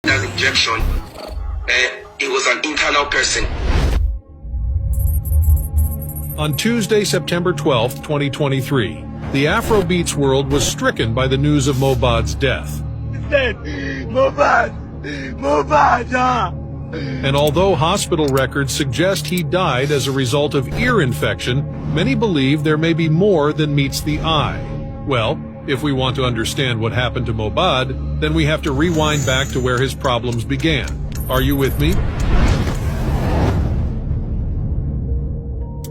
that injection, it was an internal person. On Tuesday, September 12, 2023, the Afrobeats world was stricken by the news of Mohbad's death. Mohbad! And although hospital records suggest he died as a result of ear infection, many believe there may be more than meets the eye. Well, if we want to understand what happened to Mohbad, then we have to rewind back to where his problems began. Are you with me?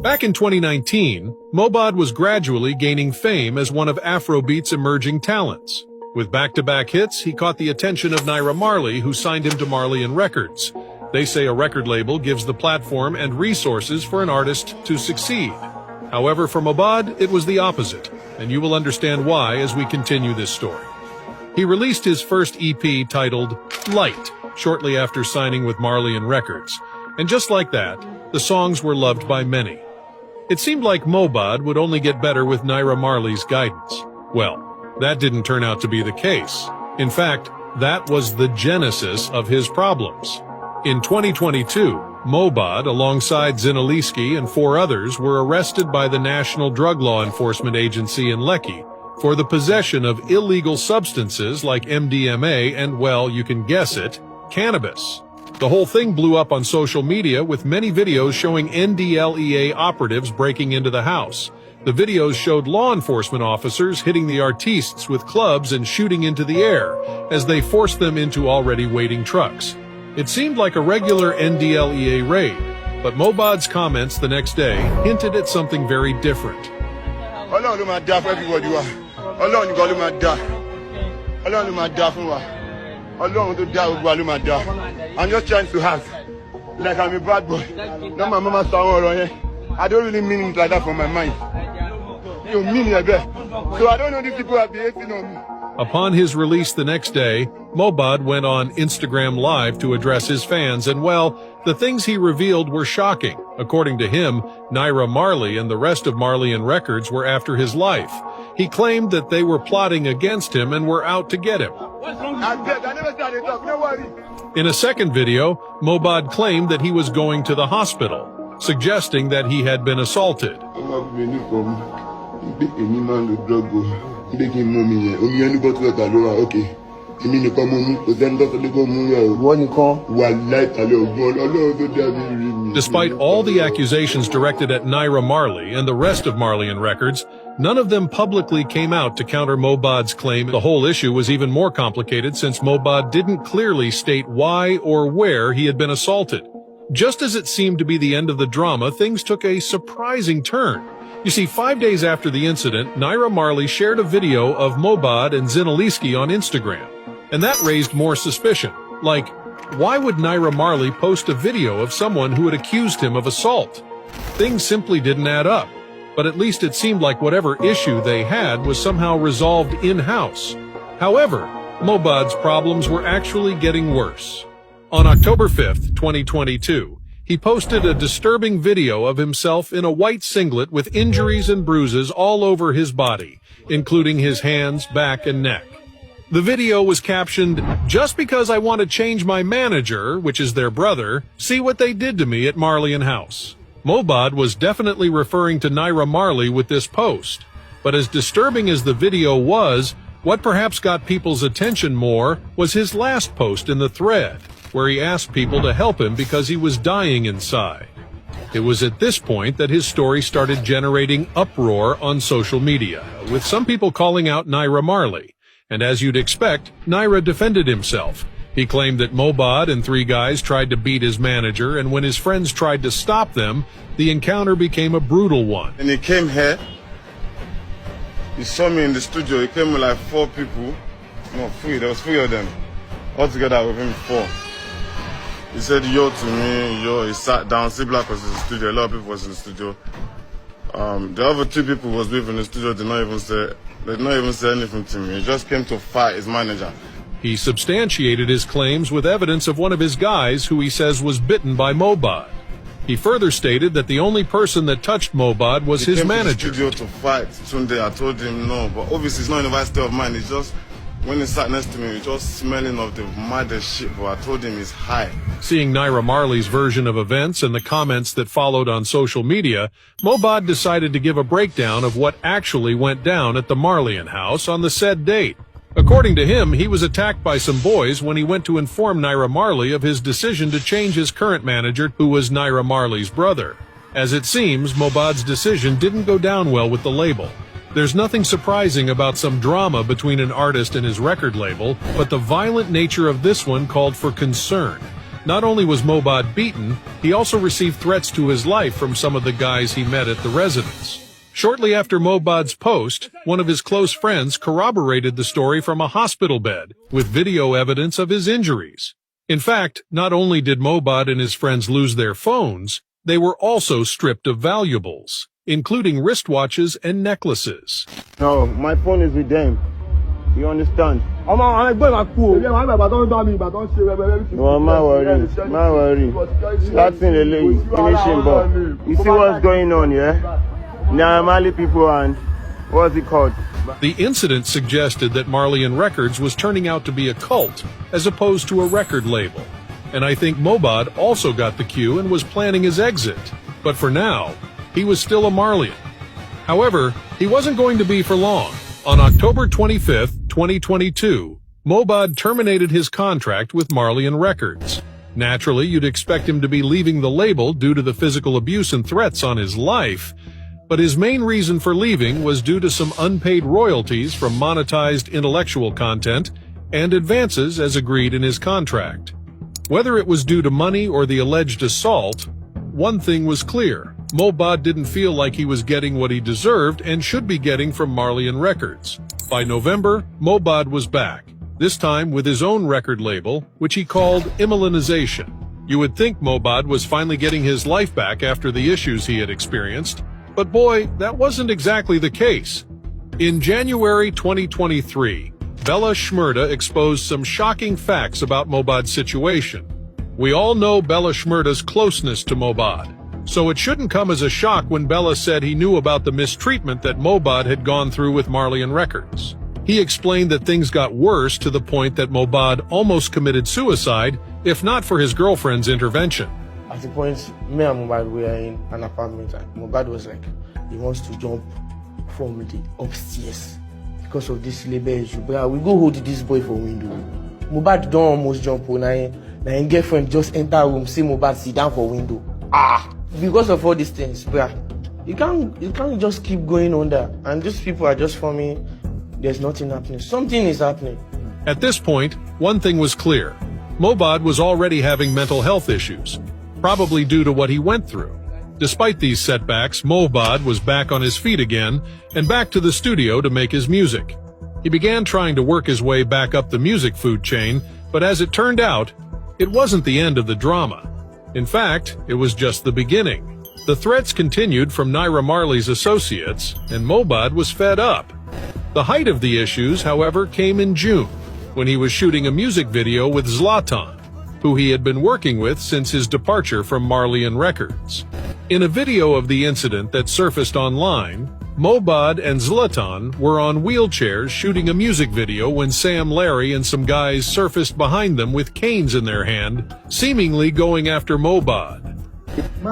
Back in 2019, Mohbad was gradually gaining fame as one of Afrobeat's emerging talents. With back-to-back hits, he caught the attention of Naira Marley, who signed him to Marley & Records. They say a record label gives the platform and resources for an artist to succeed. However, for Mohbad, it was the opposite, and you will understand why as we continue this story. He released his first EP titled Light shortly after signing with Marley & Records, and just like that, the songs were loved by many. It seemed like Mohbad would only get better with Naira Marley's guidance. Well, that didn't turn out to be the case. In fact, that was the genesis of his problems. In 2022, Mohbad, alongside Zinaliski and 4 others, were arrested by the National Drug Law Enforcement Agency in Lekki for the possession of illegal substances like MDMA and, well, you can guess it, cannabis. The whole thing blew up on social media with many videos showing NDLEA operatives breaking into the house. The videos showed law enforcement officers hitting the artistes with clubs and shooting into the air as they forced them into already waiting trucks. It seemed like a regular NDLEA raid, but Mohbad's comments the next day hinted at something very different. I'm just trying to have, like I'm a bad boy. Now my mama saw I don't really mean it like that from my mind. You mean like that. So I don't know these people are behaving on me. Upon his release the next day, Mohbad went on Instagram Live to address his fans, and well, the things he revealed were shocking. According to him, Naira Marley and the rest of Marley & Records were after his life. He claimed that they were plotting against him and were out to get him. I'm dead. I never started talk. No worry. In a second video, Mohbad claimed that he was going to the hospital, suggesting that he had been assaulted. Despite all the accusations directed at Naira Marley and the rest of Marley & Records, none of them publicly came out to counter Mohbad's claim. The whole issue was even more complicated since Mohbad didn't clearly state why or where he had been assaulted. Just as it seemed to be the end of the drama, things took a surprising turn. You see, 5 days after the incident, Naira Marley shared a video of Mohbad and Zinaliski on Instagram. And that raised more suspicion. Like, why would Naira Marley post a video of someone who had accused him of assault? Things simply didn't add up. But at least it seemed like whatever issue they had was somehow resolved in-house. However, Mohbad's problems were actually getting worse. On October 5th, 2022, he posted a disturbing video of himself in a white singlet with injuries and bruises all over his body, including his hands, back, and neck. The video was captioned, "Just because I want to change my manager, which is their brother, see what they did to me at Marley & House." Mohbad was definitely referring to Naira Marley with this post. But as disturbing as the video was, what perhaps got people's attention more was his last post in the thread, where he asked people to help him because he was dying inside. It was at this point that his story started generating uproar on social media, with some people calling out Naira Marley. And as you'd expect, Naira defended himself. He claimed that Mohbad and 3 guys tried to beat his manager, and when his friends tried to stop them, the encounter became a brutal one. And he came here. He saw me in the studio. He came with like 4 people. No, 3. There was 3 of them. All together with him 4. He said yo to me, yo. He sat down. C-Black was in the studio. A lot of people was in the studio. The other 2 people was with in the studio. Did not even say anything to me. He just came to fight his manager. He substantiated his claims with evidence of one of his guys who he says was bitten by Mohbad. He further stated that the only person that touched Mohbad was his manager. He came to the studio to fight Tunde. I told him no, but obviously it's not a university of mine. It's just When he sat next to me, he was just smelling of the maddest shit, but I told him he's high. Seeing Naira Marley's version of events and the comments that followed on social media, Mobad decided to give a breakdown of what actually went down at the Marleyan house on the said date. According to him, he was attacked by some boys when he went to inform Naira Marley of his decision to change his current manager, who was Naira Marley's brother. As it seems, Mobad's decision didn't go down well with the label. There's nothing surprising about some drama between an artist and his record label, but the violent nature of this one called for concern. Not only was Mobad beaten, he also received threats to his life from some of the guys he met at the residence. Shortly after Mobad's post, one of his close friends corroborated the story from a hospital bed, with video evidence of his injuries. In fact, not only did Mobad and his friends lose their phones, they were also stripped of valuables, including wristwatches and necklaces. No, my phone is with them. You understand? No, my worry. Starting the late finishing, but you see what's going on, yeah? Naira Marley people and what's it called? The incident suggested that Marleyan Records was turning out to be a cult as opposed to a record label. And I think Mobad also got the cue and was planning his exit. But for now, he was still a Marleyan. However, he wasn't going to be for long. On October 25th, 2022, Mobad terminated his contract with Marleyan Records. Naturally, you'd expect him to be leaving the label due to the physical abuse and threats on his life, but his main reason for leaving was due to some unpaid royalties from monetized intellectual content and advances as agreed in his contract. Whether it was due to money or the alleged assault, one thing was clear. Mobad didn't feel like he was getting what he deserved and should be getting from Marleyan Records. By November, Mobad was back, this time with his own record label, which he called Immolinization. You would think Mobad was finally getting his life back after the issues he had experienced, but boy, that wasn't exactly the case. In January 2023, Bella Shmurda exposed some shocking facts about Mobad's situation. We all know Bella Shmurda's closeness to Mobad, so it shouldn't come as a shock when Bella said he knew about the mistreatment that Mobad had gone through with Marleyan Records. He explained that things got worse to the point that Mobad almost committed suicide, if not for his girlfriend's intervention. At the point, me and Mobad were in an apartment, and Mobad was like, he wants to jump from the upstairs because of this labor issue. But we go hold this boy for window. Mobad don't almost jump on my girlfriend just enter room, see Mobad sit down for window. Because of all these things, bruh, you can't just keep going on there. And these people are just forming, there's nothing happening. Something is happening. At this point, one thing was clear. Mobad was already having mental health issues, probably due to what he went through. Despite these setbacks, Mobad was back on his feet again and back to the studio to make his music. He began trying to work his way back up the music food chain, but as it turned out, it wasn't the end of the drama. In fact, it was just the beginning. The threats continued from Naira Marley's associates, and Mobad was fed up. The height of the issues, however, came in June, when he was shooting a music video with Zlatan, who he had been working with since his departure from Marleyan Records. In a video of the incident that surfaced online, Mobad and Zlatan were on wheelchairs shooting a music video when Sam Larry and some guys surfaced behind them with canes in their hand, seemingly going after Mobad. If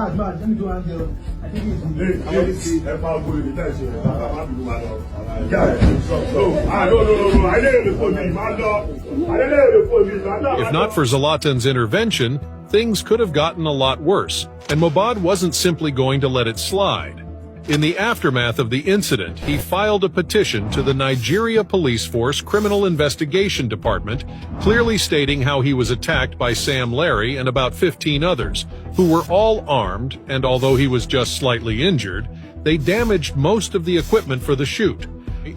not for Zlatan's intervention, things could have gotten a lot worse, and Mobad wasn't simply going to let it slide. In the aftermath of the incident, he filed a petition to the Nigeria Police Force Criminal Investigation Department, clearly stating how he was attacked by Sam Larry and about 15 others, who were all armed, and although he was just slightly injured, they damaged most of the equipment for the shoot.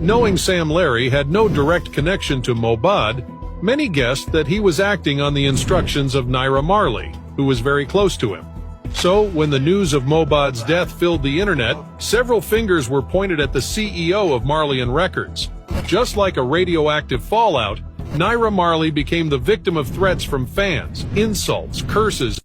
Knowing Sam Larry had no direct connection to Mobad, many guessed that he was acting on the instructions of Naira Marley, who was very close to him. So, when the news of Mobad's death filled the internet, several fingers were pointed at the CEO of Marleyan Records. Just like a radioactive fallout, Naira Marley became the victim of threats from fans, insults, curses,